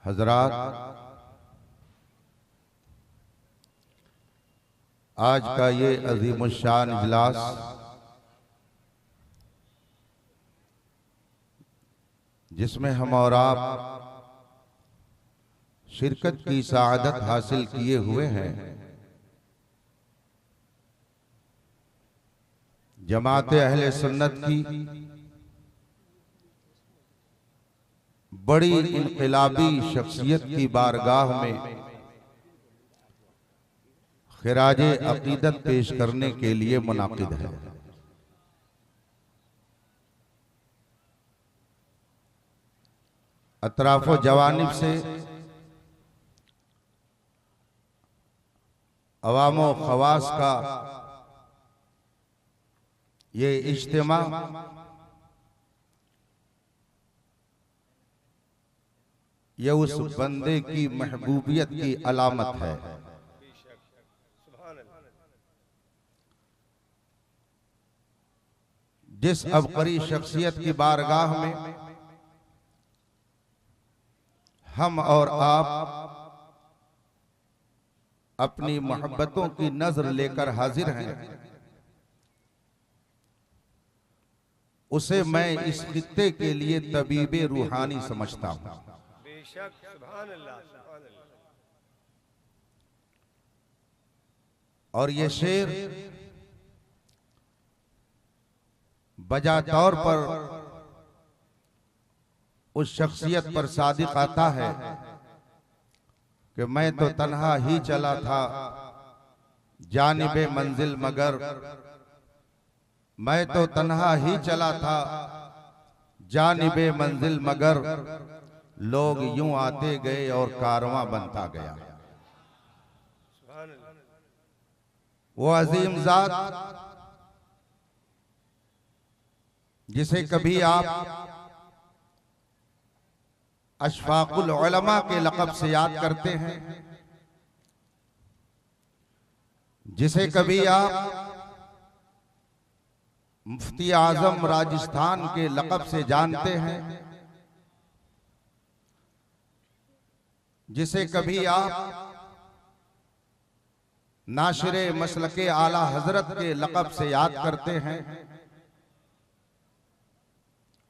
हजरात, आज का ये अजीमुशान इजलास जिसमें हम और आप शिरकत की सआदत हासिल किए हुए हैं, जमात अहले सुन्नत की बड़ी इनकलाबी शख्सियत की बारगाह में खिराजे अकीदत पेश करने के लिए मुनाकिद है। अतराफो जवानिब से अवामो खवास का ये इज्तिमा ये उस बंदे की महबूबियत की अलामत है। जिस अबकरी शख्सियत की बारगाह में हम और आप अपनी मोहब्बतों की नजर लेकर हाजिर हैं, उसे मैं इस खित्ते के लिए तबीबे रूहानी समझता हूं। और ये शेर बजा तौर पर उस शख्सियत पर सादिक आता है कि मैं तो तन्हा ही चला था जानिबे मंजिल मगर, मैं तो तन्हा ही चला था जानिबे मंजिल मगर, लोग यूं आते गए और कारवां बनता गया। वो अजीम जात जिसे कभी आप अशफाकुल उलमा के लक़ब से याद करते हैं, जिसे कभी आप मुफ्ती आजम राजस्थान के लक़ब से जानते हैं, जिसे कभी आप नाशिरे मसलके आला हजरत के लक़ब से याद करते हैं,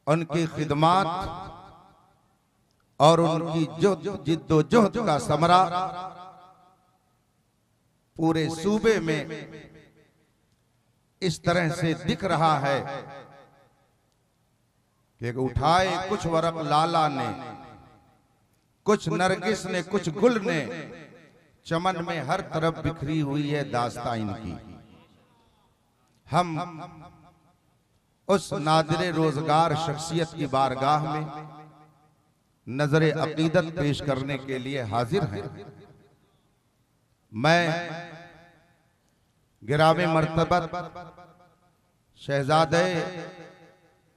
उनकी खिदमात और उनकी जिद्दोजहद का समरा पूरे सूबे में इस तरह से दिख रहा है कि उठाए कुछ वरक लाला ने, कुछ नरगिस ने, कुछ गुल ने, चमन में हर तरफ बिखरी हुई है दास्तां इनकी। हम उस नादिरे रोजगार शख्सियत की बारगाह में नजरे अकीदत पेश करने के लिए हाजिर हैं। मैं गिरामे मर्तबत शहजादे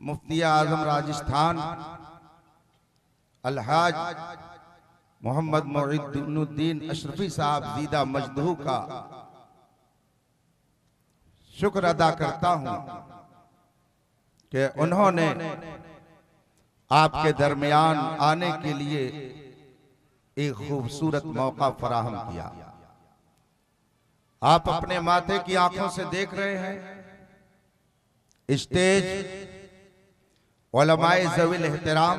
मुफ्ती आजम राजस्थान अलहाज मोहम्मद मोइनुद्दीन अशरफी साहब जीदा मजदहू का शुक्र अदा करता हूं कि उन्होंने आपके दरमियान आने के लिए एक खूबसूरत मौका फराहम किया। आप अपने माथे की आंखों से देख रहे हैं स्टेज उलमाए ज़वील एहतराम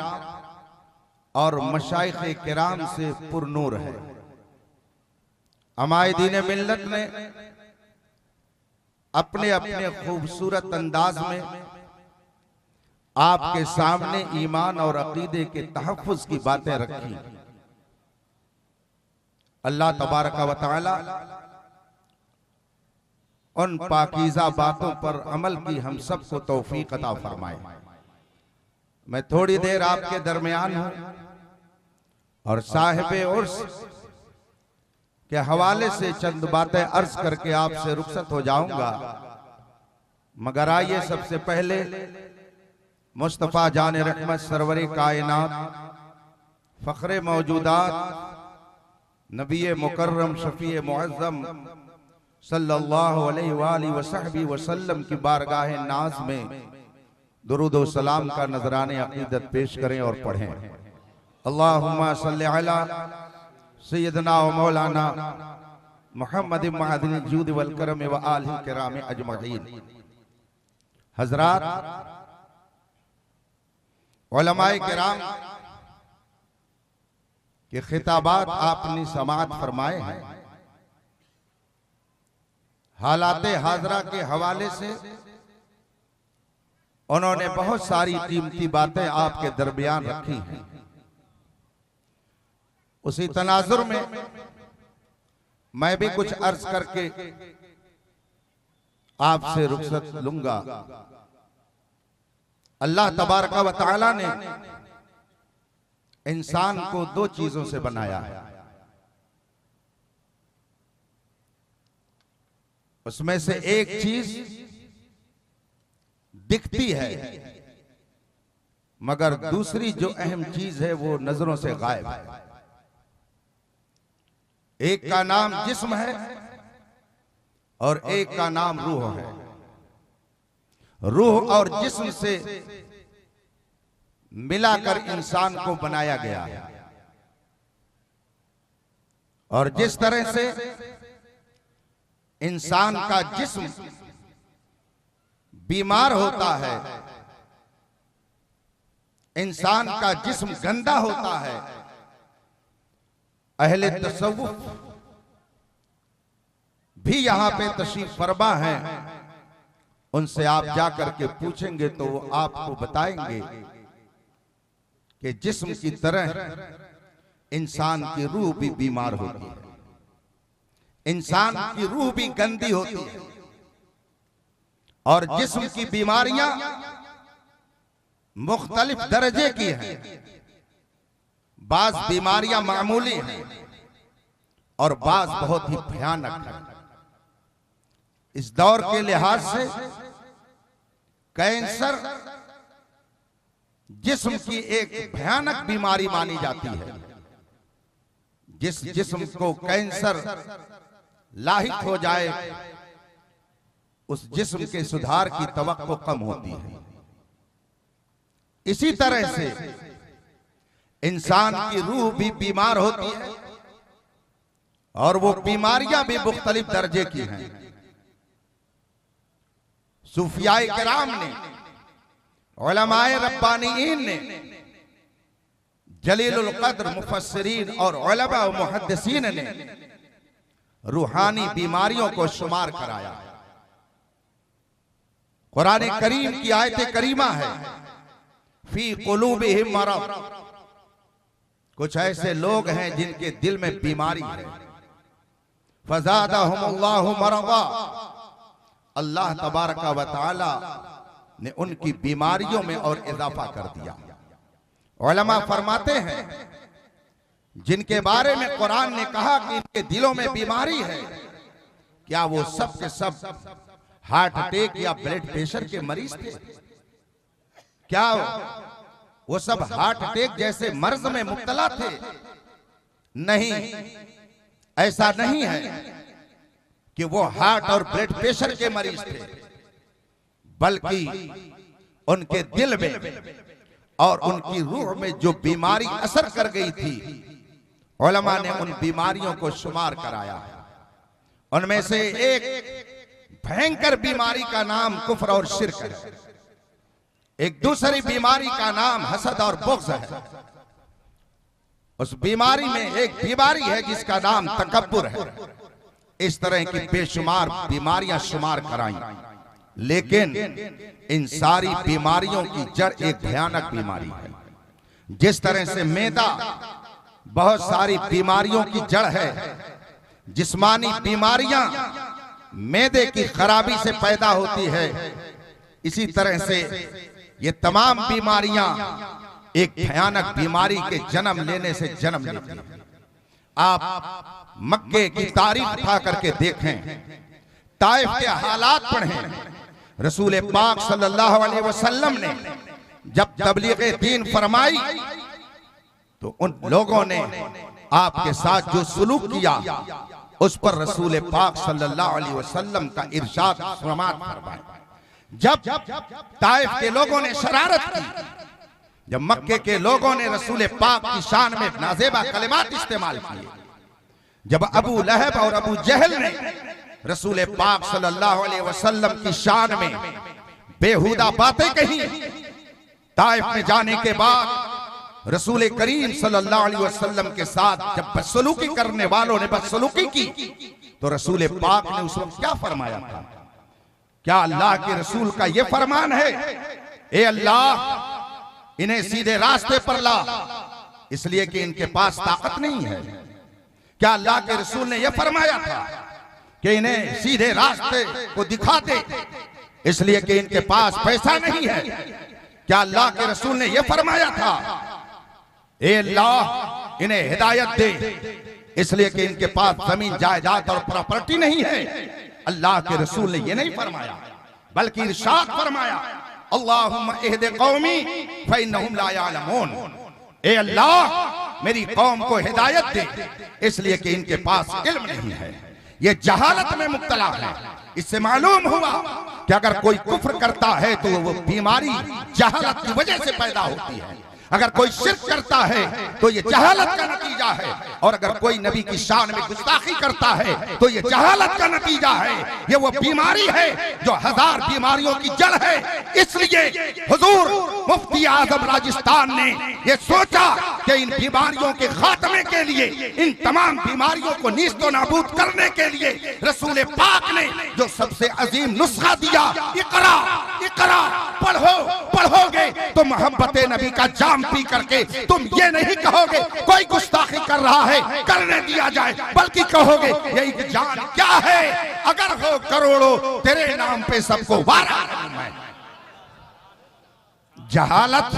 और मशाइखे किराम से पुरनूर है। हमारे दीन मिल्लत ने अपने अपने खूबसूरत अंदाज में आपके सामने ईमान और अकीदे के तहफ़्फ़ुज़ की बातें रखी। अल्लाह तबारक व तआला उन पाकीज़ा बातों पर अमल की हम सबको तौफीक अता फरमाए। मैं थोड़ी देर आपके दरमियान हूं और साहिबे उर्स के हवाले से चंद बातें अर्ज करके आपसे रुखसत हो जाऊंगा, मगर आइए सबसे पहले मुस्तफ़ा जान रहमत सरवरे कायनात फ़ख्रे मौजूदात नबी मुकर्रम शफ़ी मुअज़्ज़म सल्लल्लाहु अलैहि वसहबी वसल्लम की बारगाह नाज में दुरूद व सलाम का नजराने अकीदत पेश करें और पढ़ें। अल्लाहुम्मा सल्लि अला सय्यदना व मौलाना मुहम्मद मअदनी जूद वल करम व आलिहि किराम अजमईन। हजरात, उलमाए किराम के खिताबात आपने समाअत फरमाए हैं। हालाते हाजरा के हवाले से उन्होंने बहुत सारी कीमती बातें आपके दरमियान रखी हैं। उसी तनाजुर में मैं भी कुछ अर्ज करके आपसे रुखसत लूंगा। अल्लाह तबारक व तआला ने इंसान को दो चीजों से बनाया है। उसमें से एक चीज दिखती है, मगर दूसरी जो अहम चीज है वो नजरों से गायब है। एक का नाम जिस्म है और एक का नाम रूह है। रूह और जिस्म से मिलाकर इंसान को बनाया गया है। और जिस तरह से इंसान का जिस्म बीमार होता है, इंसान का जिस्म गंदा होता है, अहले तसव्वुफ भी यहां पे तशरीफ फरमा है। उनसे आप जाकर के पूछेंगे तो वो आपको बताएंगे कि जिस्म की तरह इंसान की रूह भी बीमार होती है, इंसान की रूह भी गंदी होती है। और जिस्म की बीमारियां मुख्तलिफ दर्जे की हैं। बाज बीमारियां मामूली हैं और बाज बहुत ही भयानक है। इस दौर के लिहाज से कैंसर जिस्म की एक भयानक बीमारी मानी जाती है। जिस जिस्म को कैंसर लाहिक हो जाए, उस जिस्म के सुधार की तवक्को कम होती है। इसी तरह से इंसान की रूह भी बीमार होती है और वो बीमारियां भी मुख्तलिफ दर्जे की हैं। सूफियाए किराम ने, उलमाए रब्बानीन ने, जलीलुल कद्र मुफस्सिरीन और उलमा व मुहद्दिसीन ने रूहानी बीमारियों को शुमार कराया। कुरान करीम की आयत करीमा है, फी कुलूबिहिम मरद। कुछ ऐसे लोग हैं जिनके दिल में बीमारी है। फज़ादहुमुल्लाहु मरदा। अल्लाह तबारक व तआला ने उनकी बीमारियों में और इजाफा कर दिया। उलमा फरमाते हैं, जिनके बारे में कुरान ने कहा कि इनके दिलों में बीमारी है, क्या वो सब के सब हार्ट अटैक या ब्लड प्रेशर के मरीज थे? क्या वो सब हार्ट अटैक जैसे मर्ज में मुब्तला थे? नहीं, ऐसा नहीं है कि वो हार्ट और ब्लड प्रेशर के मरीज थे, बल्कि उनके दिल में और उनकी रूह में जो बीमारी असर कर गई थी, उलमा ने उन बीमारियों को शुमार कराया। उनमें से एक भयंकर बीमारी का नाम कुफ्र और शिर्क है। एक दूसरी बीमारी का नाम हसद और बुग़्ज़ है। उस बीमारी में एक बीमारी है जिसका नाम तकब्बुर है। इस तरह की बेशुमार बीमारियां शुमार कराई, लेकिन इन सारी बीमारियों की जड़ एक भयानक बीमारी है। जिस तरह से मैदा बहुत सारी बीमारियों की जड़ है, जिस्मानी बीमारियां मैदे की खराबी से पैदा होती है, इसी तरह से ये तमाम बीमारियां एक भयानक बीमारी के जन्म लेने से जन्म लेती हैं। आप मक्के की तारीख उठा करके देखें, ताइफ के हालात पढ़ें। रसूल पाक सल्लल्लाहु अलैहि वसल्लम ने जब तबलीग दीन फरमाई तो उन लोगों ने आपके साथ जो सुलूक किया, उस पर रसूल पाक सल्लल्लाहु अलैहि वसल्लम का इरशाद फरमाया। जब ताइफ के लोगों ने शरारत की, जब मक्के के लोगों ने रसूल पाक की शान में नाजेबा कलिमात इस्तेमाल किए, जब अबू लहब और अबू जहल ने रसूल पाक सल्लल्लाहु अलैहि वसल्लम की शान में बेहुदा बातें कही, ताइफ में जाने के बाद रसूल करीम सल्लल्लाहु अलैहि वसल्लम के साथ जब बदसलूकी करने वालों ने बदसलूकी की, तो रसूल पाक ने उस वक्त क्या फरमाया था? क्या अल्लाह के रसूल का यह फरमान है, ए अल्लाह इन्हें सीधे रास्ते पर ला, इसलिए कि इनके पास ताकत नहीं है? क्या अल्लाह के रसूल ने यह फरमाया था कि इन्हें सीधे रास्ते को दिखा दे, इसलिए कि इनके पास पैसा नहीं है? क्या अल्लाह के रसूल ने यह फरमाया था, ए अल्लाह इन्हें हिदायत दे, इसलिए कि इनके पास जमीन जायदाद और प्रॉपर्टी नहीं है? अल्लाह के रसूल ने यह नहीं फरमाया, बल्कि इरशाद फरमाया, अल्लाहुम्मा इहदि कौमी फइन्नहुम ला यअलमून, ए अल्लाह मेरी कौम को हिदायत दे, इसलिए कि इनके पास इल्म नहीं है, ये जहालत में मुब्तला है। इससे मालूम हुआ कि अगर कोई कुफ्र करता है तो वो बीमारी जहालत की वजह से पैदा होती है, अगर कोई शिर्क करता है तो ये जहालत का नतीजा है, और अगर कोई नबी की शान में गुस्ताखी करता है तो ये जहालत का नतीजा है। ये वो बीमारी है जो 1000 बीमारियों की जड़ है। इसलिए हुजूर मुफ्ती आजम राजस्थान ने ये सोचा कि इन बीमारियों के खात्मे के लिए, इन तमाम बीमारियों को नीस्तो नाबूद करने के लिए रसूल पाक ने जो सबसे अजीम नुस्खा दिया, इकरा इकरा, पढ़ो, पढ़ोगे तो मोहब्बत नबी का जाम पी करके तुम ये नहीं कहोगे कोई गुस्ताखी कर रहा है, करने दिया जाए, बल्कि कहोगे यही कि जान क्या है, अगर हो करोड़ों तेरे नाम पे सबको वारा करूं मैं। जहालत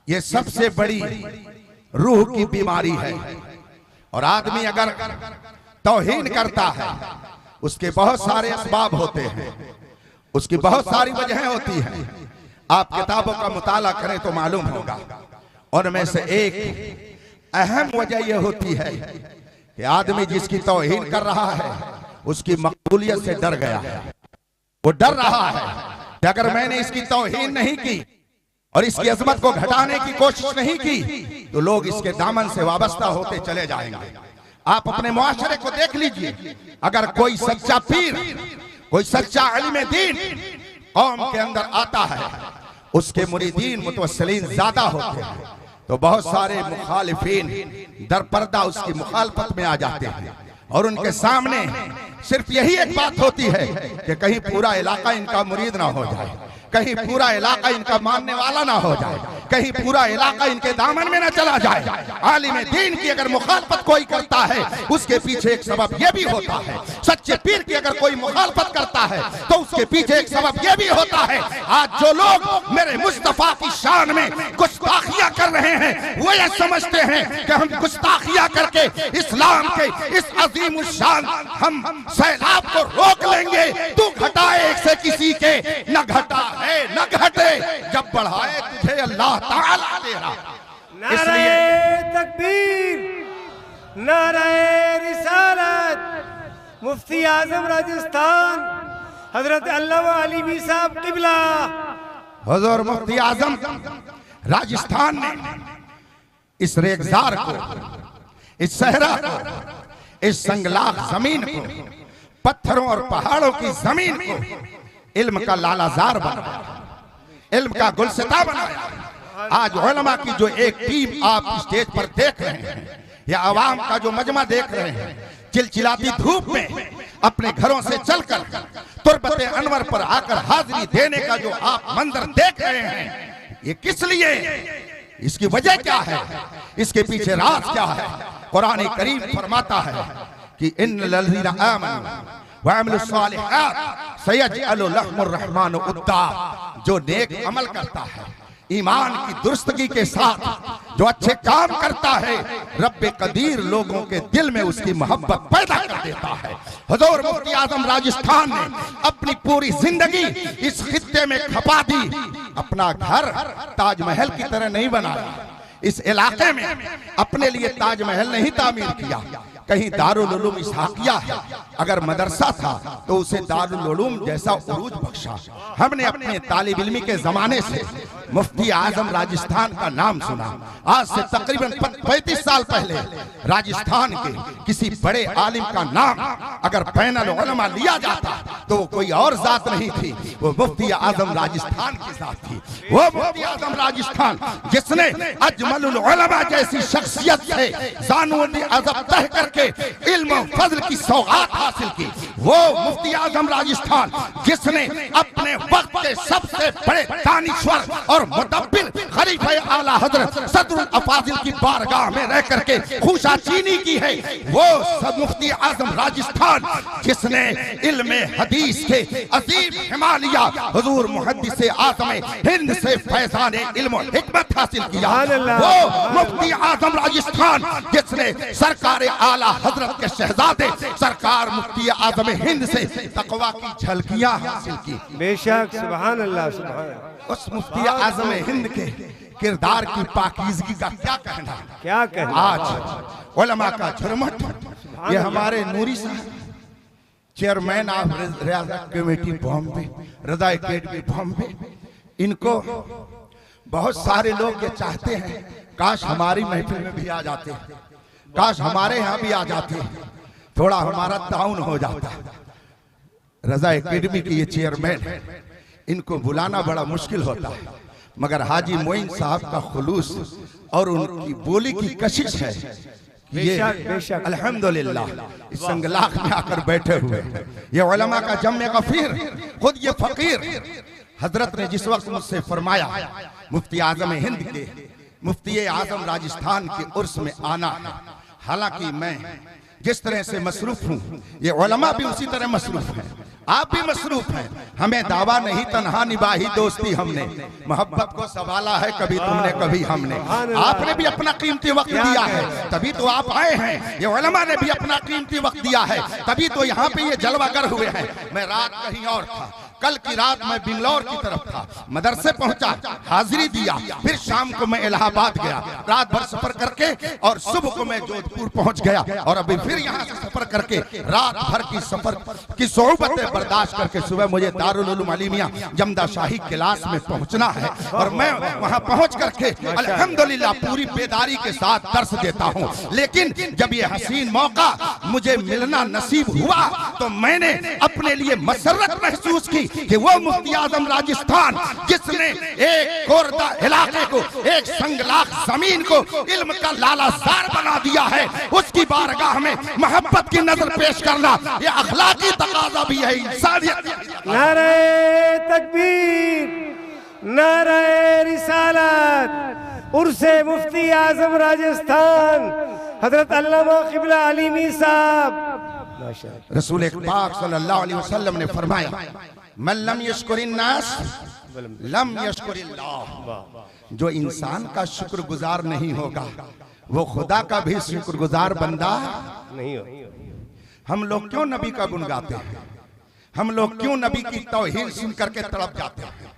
ये सबसे बड़ी रूह की बीमारी है, और आदमी अगर तौहीन करता है उसके बहुत सारे असबाब होते हैं, उसकी बहुत सारी वजहें होती हैं। आप किताबों का मुताला करें तो मालूम होगा, और में से एक अहम वजह यह होती है कि आदमी जिसकी तौहीन कर रहा है उसकी मकबूलियत से डर गया है। वो डर रहा है कि अगर मैंने इसकी तौहीन नहीं की और इसकी अजमत को घटाने की कोशिश नहीं की तो लोग इसके दामन से वाबस्ता होते चले जाएंगे। आप अपने मुआशरे को देख लीजिए, अगर कोई सच्चा पीर, कोई सच्चा अलीम दीन कौम के अंदर आता है, उसके मुरीदीन मुतवस्सिलीन ज्यादा होते हैं, तो बहुत सारे मुखालिफीन दरपर्दा उसकी मुखालफत में आ जाते हैं, और उनके सामने सिर्फ यही एक बात होती है कि कहीं पूरा इलाका इनका मुरीद ना हो जाए, कहीं पूरा इलाका इनका मानने वाला ना हो जाए, कहीं पूरा इलाका इनके दामन में ना चला जाए। आलिम दीन की अगर मुखालफत कोई करता है उसके पीछे एक सबब यह भी होता है, सच्चे पीर की अगर कोई मुखालफत करता है तो उसके पीछे एक सबब यह भी होता है। आज जो लोग मेरे मुस्तफा की शान में गुस्ताखियां कर रहे हैं वो ये समझते हैं कि हम गुस्ताखियां करके इस्लाम के इस अजीम शान हम सैलाब को रोक लेंगे। तू घटाए एक से किसी के न घटा है न घटे, जब बढ़ाए तुझे अल्लाह ताला तेरा। नारे तकबीर, नारे रिसालत। मुफ्ती आजम राजस्थान हजरत अल्लामा अली मी साहब किबला। हुजूर मुफ्ती आजम राजस्थान ने इस रेगजार को, इस सहरा को, इस संगलाख जमीन को, पत्थरों और पहाड़ों की जमीन को इल्म का लालाजार बनाया, इल्म का गुलसिता बनाया। आज उलमा की जो एक टीम आप स्टेज पर देख रहे हैं, या आवाम का जो मजमा देख रहे हैं, चिलचिलाती धूप में अपने घरों से चलकर तुरबते अनवर पर आकर हाजिरी देने का जो आप मंजर देख रहे हैं, ये किस लिए, इसकी वजह क्या है, इसके पीछे राज क्या है? कुरान करीम फरमाता है कि इन्नल लज़ीना आमनू वअमिलुस सालिहात सयजअलु लहुमुर रहमानु उद्दा। जो नेक अमल करता है, ईमान की दुरुस्तगी के साथ जो अच्छे काम करता है, रब्बे कदीर लोगों के दिल में उसकी मोहब्बत पैदा कर देता है। हुजूर मुफ्ती आजम राजस्थान ने अपनी पूरी जिंदगी इस खित्ते में खपा दी। अपना घर ताजमहल की तरह नहीं बनाया, इस इलाके में अपने लिए ताजमहल नहीं तामीर किया, कहीं दारुल उलूम इसहाकिया है, अगर मदरसा था तो उसे दारुल उलूम जैसा उरूज बख्शा। हमने अपने तालिब इल्मी के जमाने से मुफ्ती आजम राजस्थान का नाम सुना। आज से तकरीबन 35 साल पहले राजस्थान के किसी बड़े आलिम का नाम अगर बैनुल उलमा लिया जाता तो वो कोई और जात नहीं थी, वो मुफ्ती आजम राजस्थान की जात थी। वो मुफ्ती आजम राजस्थान जिसने अजमलुल उलमा जैसी शख्सियत से ज़ानुल अज़ब तह करके इल्म और फज़ल की सौगात हासिल की। वो मुफ्ती आजम राजस्थान जिसने अपने वक्त के सबसे बड़े दानिश्वर और मुदब्बिर खलीफा आला हजरत सदरुल अफाजिल की बारगाह में रह करके खुशाचीनी की है। वो सब मुफ्ती आजम राजस्थान जिसने इल्म हदीस के अजीम हिमालया हुजूर मुहद्दिस आज़म हिंद से फैज़ान इल्म और हिकमत हासिल किया। वो मुफ्ती आजम राजस्थान जिसने सरकार आला हजरत के शहजादे सरकार मुफ्ती आजम हिंद से तकवा की झलकियां हासिल की। बेशक, सुभान अल्लाह, सुभान अल्लाह। उस मुफ्ती आजम हिंद के किरदार की पाकीज़गी का क्या कहना, क्या कहना। आज उलमा का झुरमुट, ये हमारे नूरी साहब चेयरमैन ऑफ रियासत कमेटी बॉम्बे, रज़ा अकेडमी बॉम्बे, इनको बहुत सारे लोग ये चाहते हैं काश हमारी महफिल में भी आ जाते, काश हमारे यहाँ भी आ जाते, थोड़ा हमारा ताउन हो जाता। रज़ा अकेडमी के ये चेयरमैन, इनको बुलाना बड़ा मुश्किल होता है, मगर हाजी मोइन साहब का खुलूस और उनकी बोली की कशिश है कि ये अल्हम्दुलिल्लाह इस संगलाख में आकर बैठे हुए हैं। ये उलमा का जम्मे गफीर, खुद ये फकीर हजरत ने जिस वक्त मुझसे फरमाया मुफ्ती आजम हिंद के मुफ्ती आजम राजस्थान के उर्स में आना है, हालांकि मैं जिस तरह से मसरूफ हूँ, ये उलमा भी उसी तरह मसरूफ हैं, आप भी मसरूफ हैं। हमें दावा नहीं, तन्हा निभाही दोस्ती हमने, मोहब्बत को सवाला है कभी तुमने कभी हमने। आपने भी अपना कीमती वक्त दिया है तभी तो आप आए हैं, ये उलमा ने भी अपना कीमती वक्त दिया है तभी तो यहाँ पे ये जलवागर हुए हैं। मैं रात कहीं और था, कल की रात मैं बिंगलौर की तरफ था, मदरसे पहुंचा, हाजिरी दिया, फिर शाम को मैं इलाहाबाद गया, रात भर सफर करके और सुबह को मैं जोधपुर पहुंच गया और अभी फिर यहाँ से सफर करके रात भर की सफर की सोहबतें बर्दाश्त करके सुबह मुझे दारुल उलूम अलीमिया जमदा शाही क्लास में पहुंचना है और मैं वहां पहुंच करके अल्हम्दुलिल्लाह पूरी बेदारी के साथ दर्स देता हूं। लेकिन जब ये हसीन मौका मुझे मिलना नसीब हुआ तो मैंने अपने लिए मसरत महसूस की कि वो मुफ्ती आजम राजस्थान जिसने एक कोरदा इलाके को, एक संगलाख जमीन को इल्म का लालाजार बना दिया है, उसकी बारगाह में मोहब्बत की नजर पेश करना ये अखलाकी तकाजा भी है, इंसानियत। नारे तकबीर, नारे रिसालत, उर्से मुफ्ती आजम राजस्थान हजरत अल्लामा क़िबला अलीमी साहब। रसूल पाक सल्लल्लाहु अलैहि वसल्लम ने फरमाया, मन लम यश्कुरिन नास लम यश्कुरिल्लाह। जो इंसान का शुक्रगुजार नहीं होगा वो खुदा का भी शुक्रगुजार बंदा नहीं हो। हम लोग क्यों नबी का गुण गाते हैं, हम लोग क्यों नबी की तौहीन सुन करके तड़प जाते हैं,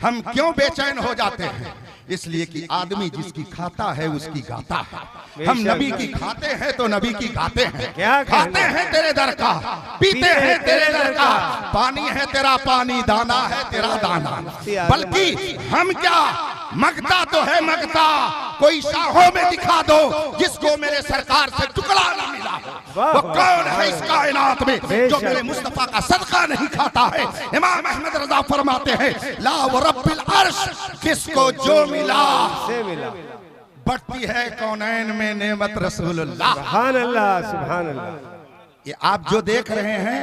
हम क्यों बेचैन हो जाते हैं? इसलिए कि आदमी जिसकी खाता है उसकी गाता है। हम नबी की खाते हैं तो नबी की गाते हैं। खाते हैं तेरे दर का, पीते हैं तेरे दर का, पानी है तेरा पानी, दाना है तेरा दाना। बल्कि हम क्या मगता तो है मगता, कोई शाहों में दिखा दो जिसको मेरे सरकार से टुकड़ा न मिला हो। वो कौन है इस कायनात में जो मेरे मुस्तफा का सदका नहीं खाता है? इमाम अहमद रजा फरमाते हैं, ला व रब्बिल अर्श, किसको जो मिला से मिला, बढ़ती है कौनैन में नेमत रसूलुल्लाह। सुभान अल्लाह, सुभान अल्लाह। ये आप जो देख रहे हैं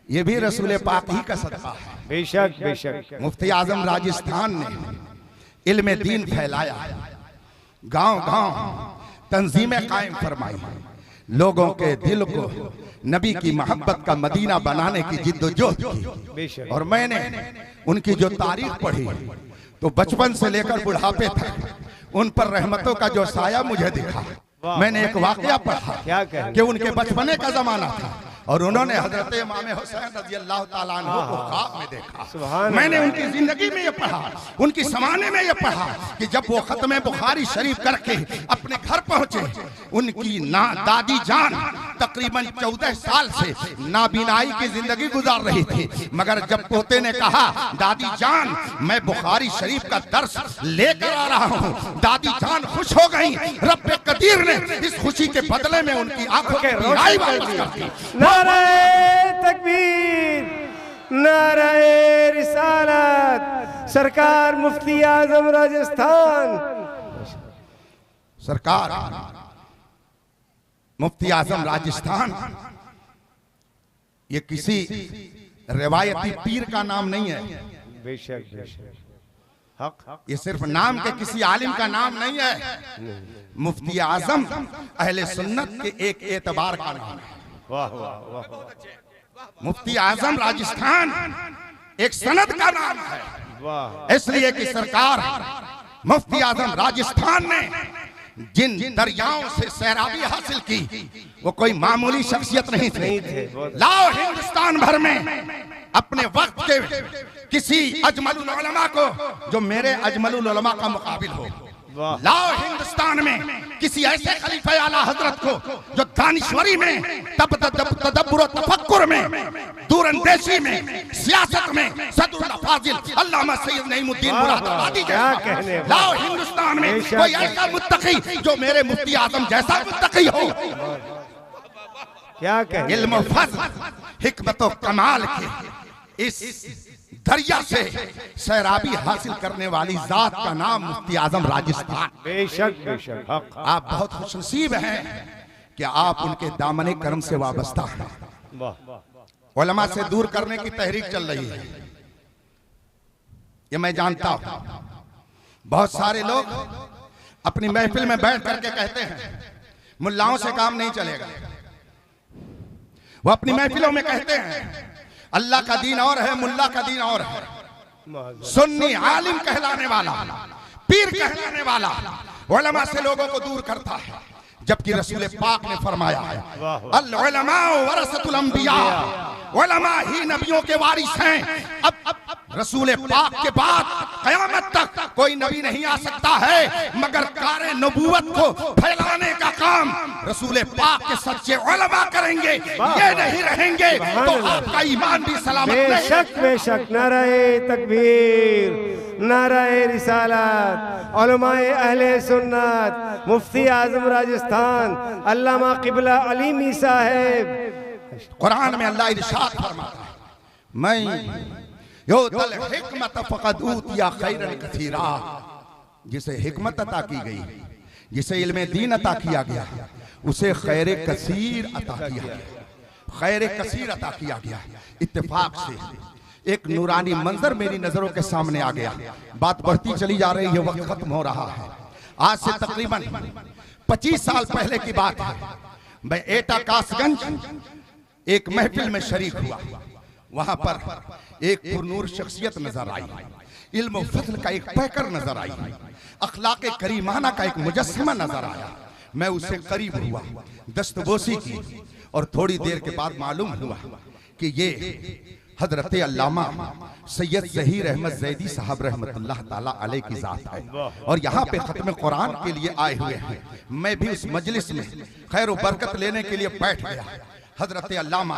ये भी रसूल पाक ही का सदका है। बेशक, बेशक। मुफ्ती आजम राजस्थान ने इल्म दीन फैलाया, गांव गांव तंजीमें कायम फरमाई, लोगों के दिल को नबी की मोहब्बत का मदीना बनाने की जिद्दोजहद की। और मैंने उनकी जो तारीख पढ़ी तो बचपन से लेकर बुढ़ापे तक उन पर रहमतों का जो साया मुझे दिखा। मैंने एक वाकया पढ़ा कि उनके बचपने का जमाना था और उन्होंने हजरत इमाम हुसैन रज़ी अल्लाह ताला अन्हु को ख्वाब में देखा। मैंने उनकी जिंदगी में ये पढ़ा, उनकी समाने में ये पढ़ा कि जब वो खत्म बुखारी शरीफ करके अपने घर पहुंचे, उनकी दादी जान तकरीबन 14 साल से नाबीनाई की जिंदगी गुजार रही थी, मगर जब पोते ने कहा दादी जान मैं बुखारी शरीफ का दर्स लेकर आ रहा हूँ, दादी जान खुश हो गई। रब्बे कदीर ने इस खुशी के बदले में उनकी आंखों की रोशनी वापस कर दी। नारे तकबीर, नारे रिसालत, सरकार मुफ्ती आजम राजस्थान। सरकार मुफ्ती आजम राजस्थान ये किसी रिवायती पीर का नाम नहीं है, बेशक बेशक, हक ये सिर्फ नाम के किसी आलिम का नाम नहीं है। मुफ्ती आजम अहले सुन्नत के एक एतबार का नाम है। वाह वाह वाह, मुफ्ती आजम राजस्थान एक सनद का नाम है, वाह। इसलिए कि सरकार मुफ्ती आजम राजस्थान ने जिन दरियाओं से सैराबी हासिल की वो कोई मामूली शख्सियत नहीं थी। लाओ हिंदुस्तान भर में अपने वक्त के किसी अजमलुल उलमा को जो मेरे अजमलुल उलमा का मुकाबिल हो। लाओ हिंदुस्तान में किसी ऐसे खलीफा आला हजरत को जो दानिश्वरी में, तदब्बुर तफक्कुर में, दूरंदेशी में, सियासत में सदरुल फाजिल अल्लामा सैयद नईमुद्दीन मुरादाबादी जैसा। लाओ हिंदुस्तान में कोई ऐसा मुत्तकी जो मेरे मुफ्ती आजम जैसा मुत्तकी हो। क्या कहने, इल्म फज़्ल हिकमत और कमाल के इस दरिया से सैराबी हासिल करने वाली जात का नाम मुफ्ती आजम राजस्थान। बेशक बेशक, हक। आप बहुत खुशनसीब हैं कि आप उनके दामने कर्म से वाबस्ता हैं। वाह, उलमा से दूर करने की तहरीक चल रही है, ये मैं जानता हूं। बहुत सारे लोग अपनी महफिल में बैठ करके कहते हैं मुल्लाओं से काम नहीं चलेगा। वो अपनी महफिलों में कहते हैं अल्लाह का दीन और है, मुल्ला का दीन और है। सुन्नी आलिम कहलाने वाला, पीर कहलाने वाला उलमा से लोगों को दूर करता है, जबकि रसूल पाक ने फरमाया है अल उलमा वरसतुल अंबिया, उलमा ही नबियों के वारिस हैं। अब रसूल पाक के बाद कयामत तक कोई नबी नहीं आ सकता है, मगर कारे नबूवत को फैलाने का काम रसूल पाक के सच्चे उलमा करेंगे। ये नहीं रहेंगे तो आपका ईमान भी सलामत नहीं। बेशक बेशक, नारे तकबीर, नारे रिसालत, उलमाए अहले सुन्नत, मुफ्ती आजम राजस्थान अल्लामा क़िबला अलीमी साहब। कुरान में अल्लाह इरशाद फरमाता है मैं युतल हिकमत फ़क़द ऊतिया खैरन कसीरा, जिसे हिकमत अता की गई, जिसे इल्मे दीन अता किया गया, उसे खैर कसीर अता किया गया, खैर कसीर अता किया गया। इत्तेफाक से एक नूरानी मंजर मेरी नजरों के सामने आ गया। बात बढ़ती चली जा रही है, वक्त खत्म हो रहा है। आज से तकरीबन 25 साल पहले की बात है। मैं एटा कासगंज एक महफिल में शरीक हुआ। वहां पर एक पुरनूर शख्सियत नजर आई, इल्म फज़ल का एक पैकर नजर आई, अखलाक करीमाना का एक मुजस्समा नजर आया। मैं उससे करीब हुआ, दस्तबोसी की, और थोड़ी देर के बाद मालूम हुआ कि ये हजरत अल्लामा सैयद ज़हीर अहमद ज़ैदी साहब रहमतुल्लाह ताला अलैह की जात है, और यहाँ पे खत्म कुरान के लिए आए हुए हैं। मैं भी उस मजलिस में खैर बरकत लेने के लिए बैठ गया। हजरत अल्लामा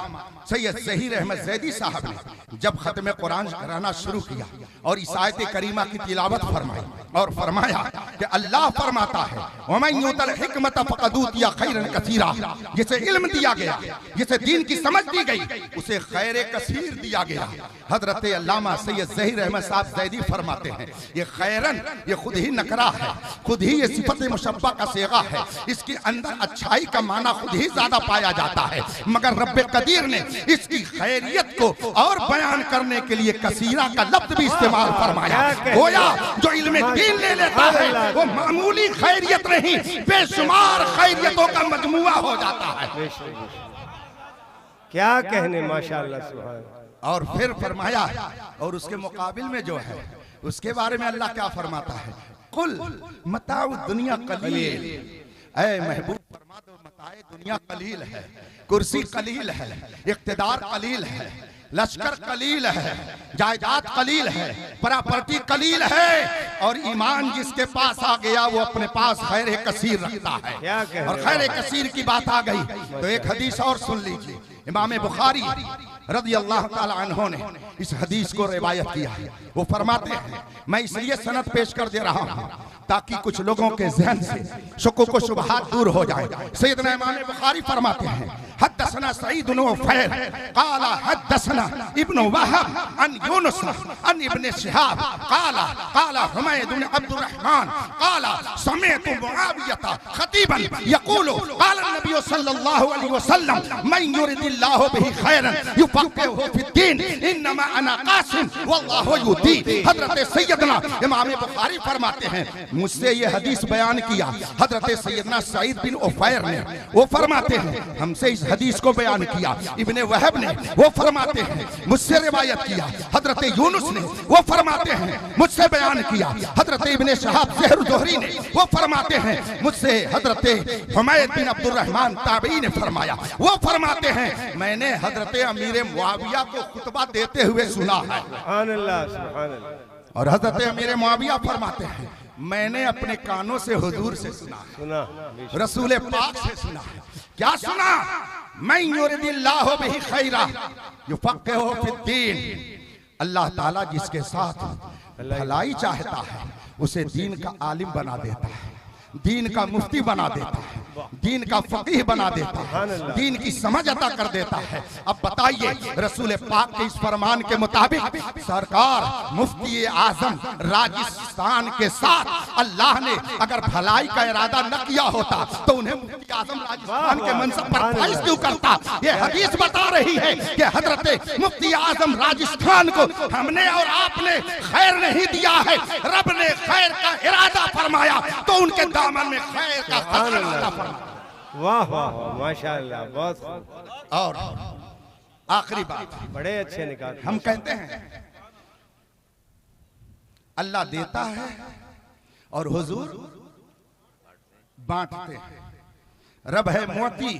सैयद ज़हीर अहमद ज़ैदी साहब ने जब खत्म कुरान कराना शुरू किया और इस आयत करीमा की तिलावत फरमाई और फरमाया कि अल्लाह फरमाता है वमन युतल हिकमत फ़क़द ऊतिया खैरन कसीरा, जिसे इल्म दिया गया, जिसे दीन की समझ दी गई, उसे खैर कसीर दिया गया। हजरत अल्लामा सैयद ज़हीर अहमद साहब ज़ैदी फरमाते हैं ये खैरन ये खुद ही नकरा है, खुद ही ये सिफत मुशब्बा का सेगा है, इसके अंदर अच्छाई का माना खुद ही ज्यादा पाया जाता है, मगर रब्बे कदीर ने इसकी खैरियत को और बयान करने के लिए कसीरा का लफ्ज़ भी इस्तेमाल फरमाया। गोया जो इल्मे दीन ले लेता है वो मामूली खैरियत नहीं, बेशुमार खैरियतों का मजमुआ हो जाता है। क्या कहने, माशाअल्लाह, सुभान। और फिर फरमाया, और उसके मुकाबिल में जो है उसके बारे में अल्लाह क्या फरमाता है, कुल मताउ दुनिया कलील, ऐ महबूब फरमा दो मताए दुनिया कलील है, कुर्सी कलील है, इख्तिदार कलील है, लश्कर कलील है, जायदाद कलील है, प्रॉपर्टी कलील है, और ईमान जिसके पास आ गया वो अपने पास खैर कसीर रखता है। और खैर कसीर की बात आ गई तो एक हदीस और सुन लीजिए। इमाम बुखारी रज़ी अल्लाह ताला अन्हु ने इस हदीस को रिवायत किया है। वो फरमाते हैं, मैं इसलिए सनद पेश कर दे रहा हूँ ताकि कुछ लोगों के ज़हन से शुक्क को शुबहात दूर हो जाए। सैयदना इमाम बुखारी फरमाते हैं, हद्दसना सईद इब्न उफैर क़ाला हद्दसना इब्न वहब अन यूनुस अन इब्न शिहाब क़ाला क़ाला हुमैद बिन अब्दुर्रहमान क़ाला समिअतु मुआवियता खतीबन यक़ूलु क़ाला नबी सल्लल्लाहु अलैहि वसल्लम मन युरिदिल्लाहु बिही खैरन युफ़क़्क़िहु फ़िद्दीन इन्नमा अना क़ासिम वल्लाहु युती। हज़रत सैयदना इमाम बुखारी फरमाते हैं, मुझसे ये हदीस बयान किया हज़रत सैयदना सईद बिन उफैर ने। वो फरमाते हैं हमसे इस हदीस को बयान किया इब्ने वहब ने। वो फरमाते हैं मुझसे रिवायत किया हज़रत यूनुस ने। वो फरमाते हैं मुझसे बयान किया हज़रत इब्ने शहाब ज़ुहरी ने। वो फरमाते हैं मुझसे हज़रत हुमैद बिन अब्दुर्रहमान ताबई ने फरमाया। वो फरमाते हैं मैंने हज़रत अमीर मुआविया को खुतबा देते हुए सुना है। सुभान अल्लाह, सुभान अल्लाह। और हज़रत अमीर मुआविया फरमाते हैं मैंने अपने कानों से हुजूर से सुना, रसूल पाक से सुना है। क्या सुना? मैं युरिदिल्लाहु बिही खैरा युफ़क़्क़िहु फ़िद्दीन। अल्लाह ताला जिसके साथ भलाई चाहता है उसे दीन का आलिम बना देता है, दीन का मुफ्ती बना देता है, दीन का फकीह बना देता है, दीन की समझ अता कर देता है। अब बताइए रसूल पाक के इस फरमान के मुताबिक सरकार मुफ्ती आजम राजस्थान के साथ अल्लाह ने अगर भलाई का इरादा न किया होता तो उन्हें मुफ्ती आजम राजस्थान के मनसब पर फाइज क्यों करता? ये हदीस बता रही है कि हजरत मुफ्ती आजम राजस्थान को हमने और आपने खैर नहीं दिया है, रब ने खैर का इरादा फरमाया तो उनके दामन में खैर का खजाना फरमा। वाह वाह, माशाअल्लाह, बहुत। और आखिरी बात, बड़े अच्छे निकाल। हम कहते हैं अल्लाह देता है और हुजूर बांटते हैं। रब है मुअती,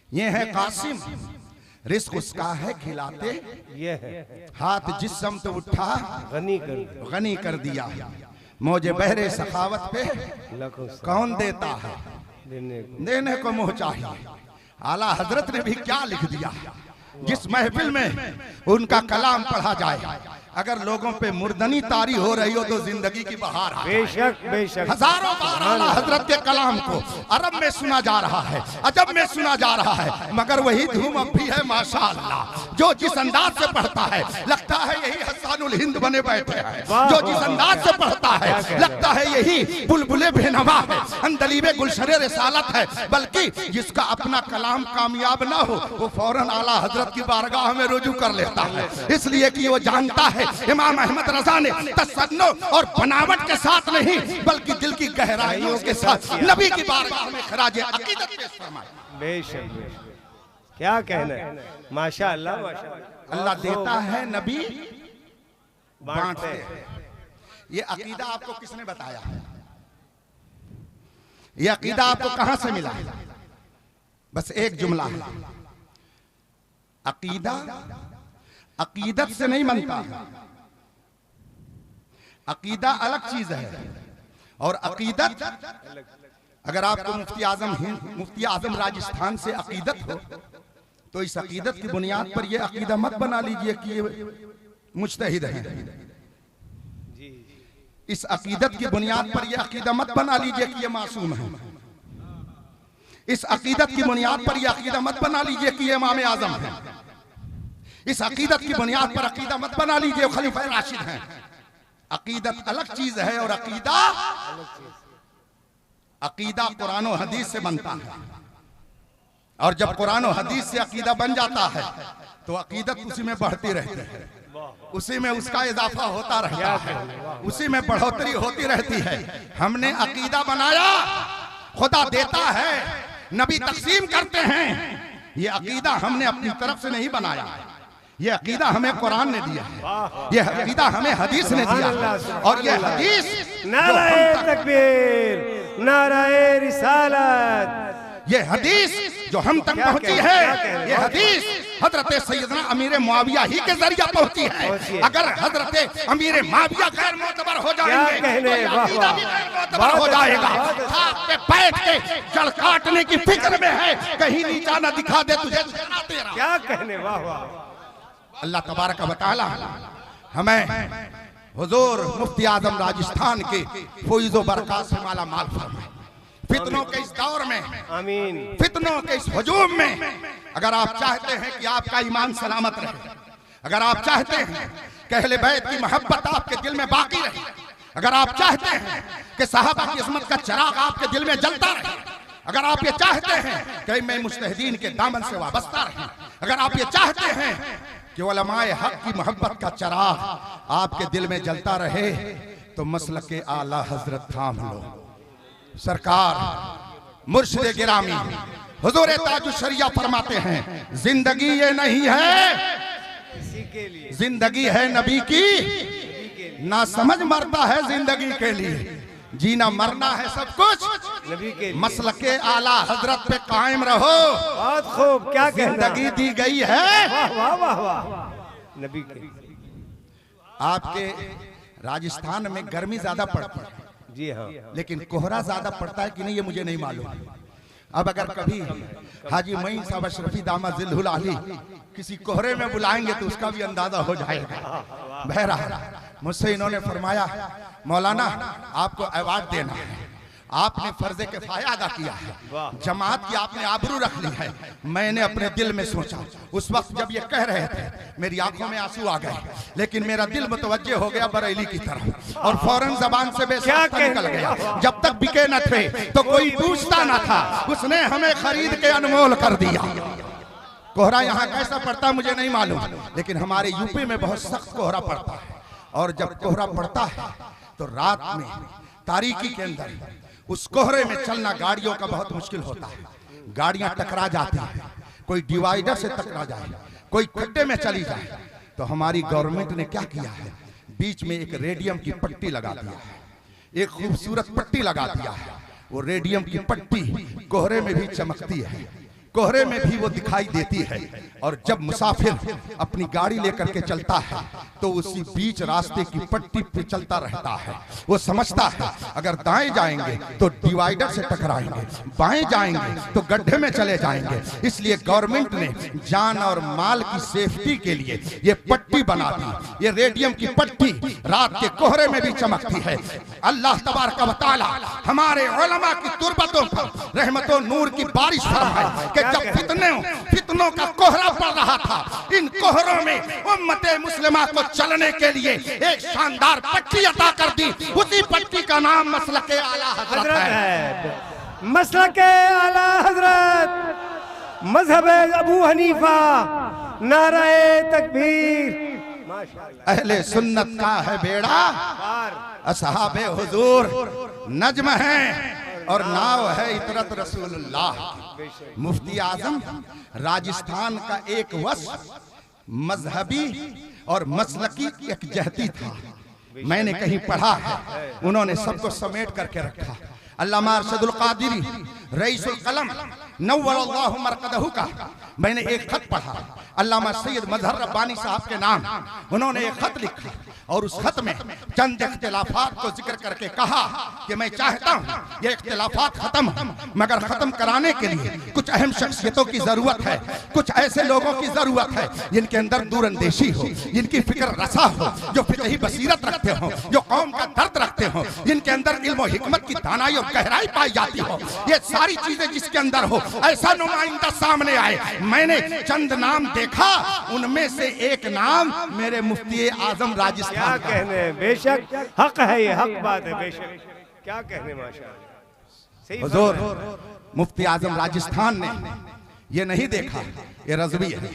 ये है कासिम, रिस्क उसका है खिलाते ये है। हाथ जिस समत उठा गनी कर दिया। मौजे बहरे सखावत पे कौन देता है, देने को मुँह चाहिए। आला हजरत ने भी क्या लिख दिया, जिस महफिल में उनका कलाम पढ़ा जाए अगर लोगों पे मुर्दनी तारी हो रही हो तो जिंदगी की बहार है। बेशक बेशक। हजारों बार आला हजरत के कलाम को अरब में सुना जा रहा है, अजब में सुना जा रहा है, मगर वही धूम अब भी है माशाअल्लाह। जो जिस अंदाज से पढ़ता है लगता है यही हसानुल हिंद बने बैठे हैं। जो जिस अंदाज से पढ़ता है लगता है यही बुलबुले बेनवा है, अंदलीबे गुलशरे रिसालत है। बल्कि जिसका अपना कलाम कामयाब ना हो वो फौरन आला हजरत की बारगाह में रुजू कर लेता है, इसलिए कि वो जानता है इमाम अहमद रजा ने तसन्नो और बनावट के साथ नहीं बल्कि दिल की गहराइयों के साथ नबी की बारगाह में खराज अकीदत पेश फरमाया। बेशक बेशक, क्या कहना है, माशाअल्लाह माशाअल्लाह। अल्लाह देता है, नबी बांटते हैं। ये अकीदा आपको किसने बताया? ये अकीदा आपको कहां से मिला? बस एक जुमला है, अकीदा अकीदत से नहीं बनता। अकीदा अलग चीज है और अकीदत, अगर आपको मुफ्ती आजम राजस्थान से अकीदत हो तो इस अकीदत की बुनियाद पर यह अकीदा मत बना लीजिए कि ये मुज्तहिद है। इस अकीदत की बुनियाद पर यह अकीदा मत बना लीजिए कि ये मासूम है। इस अकीदत की बुनियाद पर यह अकीदा मत बना लीजिए कि ये इमाम आजम है। इस अकीदत की बुनियाद पर अकीदा मत बना लीजिए खलीफा राशिद हैं। अकीदत अलग चीज है और अकीदा कुरान और हदीस से बनता है। और जब कुरान और हदीस से अकीदा बन जाता है तो अकीदत उसी में बढ़ती रहती है, उसी में उसका इजाफा होता रहता है, उसी में बढ़ोतरी होती रहती है। हमने अकीदा बनाया, खुदा देता है, नबी तकसीम करते हैं। ये अकीदा हमने अपनी तरफ से नहीं बनाया, ये अकीदा हमें कुरान ने दिया है, ये अकीदा हमें हदीस ने दिया है। और ये हदीस नाराए तकबीर, नाराए रिसालत, ये हदीस जो हम तक पहुंची है, ये हदीस हजरत सैयदना अमीर मुआविया ही के जरिए पहुंची है। अगर हजरत अमीर मुआविया गैर मोतबर हो जाएंगे तो अकीदा भी गैर मोतबर हो जाएगा। खाक पे बैठ के जड़ काटने की फिक्र में है, कहीं नीचा ना दिखा दे तुझे तेरा। क्या कहने, वाह वाह। अल्लाह तबारक व तआला हमें हुजूर मुफ्ती आजम राजस्थान के फैज़ व बरकत से माला माल फरमाए। फितनों के इस दौर में, आमीन, फितनों के इस हुजूम में अगर आप चाहते हैं कि आपका ईमान सलामत रहे, अगर आप चाहते हैं कि अहले बैत की मोहब्बत आपके दिल में बाकी रहे, अगर आप चाहते हैं कि सहाबा की इस्मत का चिराग आपके दिल में जलता रहे, अगर आप ये चाहते हैं कि मैं मुज्तहिदीन के दामन से वाबस्ता रहे, अगर आप ये चाहते हैं कि उलमाए हक की मोहब्बत का चिराग आपके दिल में जलता रहे, तो मसलक आला हजरत थाम लो। सरकार मुर्शिद गिरामी हुजूर ताजुश शरिया फरमाते हैं, जिंदगी ये नहीं है किसी के लिए, जिंदगी है नबी की, ना समझ मरता है जिंदगी के लिए, जीना मरना है सब कुछ नबी के लिए। मसलके आला हजरत पे कायम रहो। बहुत खूब, क्या कहना, जिंदगी दी गई है। वाह वाह वाह। नबी के, आपके राजस्थान में गर्मी ज्यादा पड़ती है, जी हाँ, लेकिन कोहरा ज्यादा पड़ता है कि नहीं ये मुझे नहीं मालूम। अब अगर कभी हाजी मईन साहब अशरफी दामा जिल्लुल आली किसी कोहरे में बुलाएंगे तो उसका भी अंदाजा हो जाएगा। बहरहाल मुझसे इन्होंने फरमाया, मौलाना आपको अवार्ड देना है, आपने फर्जे किफाया अदा किया है, जमात की आपने आबरू रख ली है। मैंने अपने दिल में सोचा, उस वक्त जब ये कह रहे थे मेरी आंखों में आंसू आ गए, लेकिन मेरा दिल मुतवज्जे हो गया बरेली की तरफ और फौरन जबान से बेसाख्ता निकल गया। जब तक बिके न थे तो कोई पूछता न था, उसने हमें खरीद के अनमोल कर दिया। कोहरा यहाँ कैसा पड़ता मुझे नहीं मालूम, लेकिन हमारे यूपी में बहुत सख्त कोहरा पड़ता है। और जब कोहरा पड़ता है तो रात में तारीकी के अंदर उस कोहरे में चलना गाड़ियों का बहुत मुश्किल होता है। गाड़ियां टकरा जाती हैं, कोई डिवाइडर से टकरा जाए, कोई खड्डे में चली जाए। तो हमारी गवर्नमेंट ने क्या किया है, बीच में एक रेडियम की पट्टी लगा दिया है, एक खूबसूरत पट्टी लगा दिया है। वो रेडियम की पट्टी कोहरे में भी चमकती है, कोहरे में भी वो दिखाई देती है। और जब मुसाफिर अपनी गाड़ी लेकर के चलता है तो उसी बीच रास्ते की पट्टी पे चलता रहता है। वो समझता है अगर दाएं जाएंगे तो डिवाइडर से टकराएंगे, बाएं जाएंगे तो गड्ढे में चले जाएंगे। इसलिए गवर्नमेंट ने जान और माल की सेफ्टी के लिए ये पट्टी बना दी। ये रेडियम की पट्टी रात के कोहरे में भी चमकती है। अल्लाह तबारक व तआला हमारे उलमा की तुरबतों पर रहमतों नूर की बारिश फरमाए कि जब फितनों का कोहरा पड़ रहा था, इन कोहरों में उम्मते मुस्लिमा को चलने के लिए एक शानदार पट्टी अता कर दी। उसी पट्टी का नाम मसलके आला हजरत है। मसलके आला हजरत, मजहब अबू हनीफा, नाराए तकबीर, माशाअल्लाह। अहले सुन्नत का है बेड़ा, असहाबे हुजूर नज्म है और नाव है इतरत रसूलुल्लाह। मुफ्ती आजम राजस्थान का एक वस्फ मजहबी और मसलकी यकजहती था। मैंने कहीं पढ़ा है, उन्होंने सबको समेट करके रखा। अल्लामा अरशदुल कादिरी रईसुल कलम नव्वरल्लाहु मरकदहु का मैंने एक खत पढ़ा। अल्लामा सैयद मजहर रब्बानी साहब के नाम उन्होंने एक खत लिखा और उस खत में चंद इख्तिलाफात को जिक्र करके कहा कि मैं चाहता हूँ ये इख्तिलाफात खत्म हो, मगर खत्म कराने के लिए कुछ अहम शख्सियतों की जरूरत है, कुछ ऐसे लोगों की जरूरत है जिनके अंदर दूरंदेशी हो, जिनकी फिक्र रसा हो, जो फिक्री बसीरत रखते हो, जो कौम का दर्द रखते हो, जिनके अंदर इल्म और हिकमत की दानाई और गहराई पाई जाती हो। ये सारी चीजें जिसके अंदर हो, ऐसा नुमाइंदा सामने आए। मैंने चंद नाम देखा, उनमें से एक नाम मेरे मुफ्ती आजम राजस्थान। क्या कहने, बेशक हक है, ये हक बात है, बेशक क्या कहने, माशाअल्लाह सही। हुजूर मुफ्ती आजम राजस्थान ने ये नहीं देखा ये रज़वी है,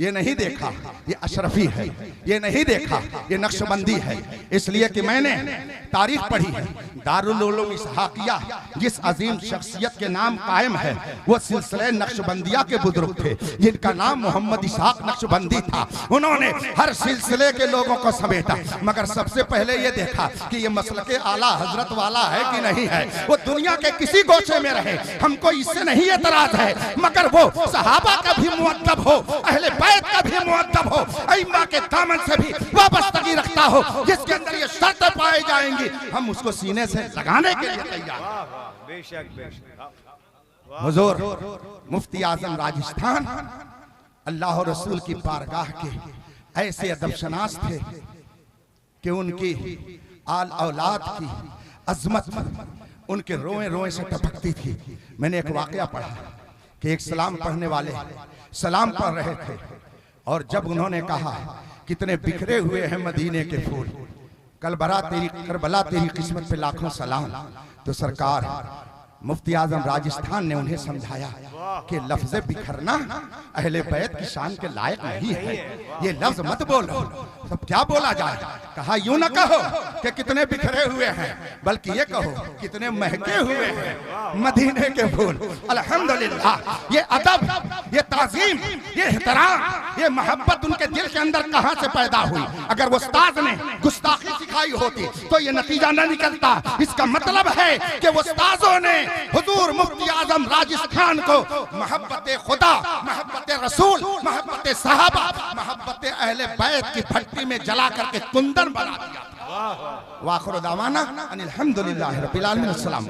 ये नहीं देखा ये अशरफी है, ये नहीं देखा ये नक्शबंदी है। इसलिए कि मैंने तारीख पढ़ी है, दारुल उलूम इसहाकिया जिस अजीम शख्सियत के नाम कायम है वो सिलसिले नक्शबंदिया के बुजुर्ग थे, जिनका नाम मोहम्मद इसहाक नक्शबंदी था। उन्होंने हर सिलसिले के लोगों को समेटा, मगर सबसे पहले ये देखा कि ये मसलके आला हजरत वाला है कि नहीं है। वो दुनिया के किसी गोशे में रहे, हमको इससे नहीं एतराज है, मगर वो सहाबा का भी मुअद्दब हो, अहले बैत का भी मुअद्दब हो, अइम्मा के दामन से भी वाबस्तगी रखता हो, जिसके अंदर ये शर्तें पाई जाएंगी हम उसको सीने से लगाने के लिए तैयार। बेशक बेशक। हुजूर मुफ्ती आजम राजस्थान अल्लाह और रसूल की बारगाह के ऐसे अदबशनास थे कि उनकी आल औलाद की अजमत उनके रोए रोए से टपकती थी। मैंने एक वाकया पढ़ा कि एक सलाम पढ़ने वाले सलाम पढ़ रहे थे और जब उन्होंने कहा कितने बिखरे हुए हैं मदीने के फूल, करबला तेरी किस्मत पे लाखों सलाम, तो सरकार मुफ्ती आजम राजस्थान ने उन्हें समझाया कि लफ्ज़ बिखरना अहले बैत की शान के लायक नहीं है, ये लफ्ज मत बोलो। सब क्या बोला जाए? कहा यूं न कहो कि कितने बिखरे हुए हैं, बल्कि ये कहो कितने महके हुए हैं मदीने के फूल। अल्हम्दुलिल्लाह, ये अदब, ये ताजीम, ये एहतराम, ये मोहब्बत उनके दिल के अंदर कहां से पैदा हुई? अगर वो उस्ताद ने गुस्ताखी सिखाई होती तो ये नतीजा न निकलता। इसका मतलब है कि वो उस्तादों ने हुजूर मुफ्ती आजम राजस्थान को मोहब्बत खुदा, मोहब्बत रसूल, मोहब्बत सहाबा, मोहब्बत अहले बैत की भट्टी में जला करके कुंदन बना दिया। वाखिर दावाना अनिल हम्दुलिल्लाहि रब्बिल आलमीन। अस्सलाम।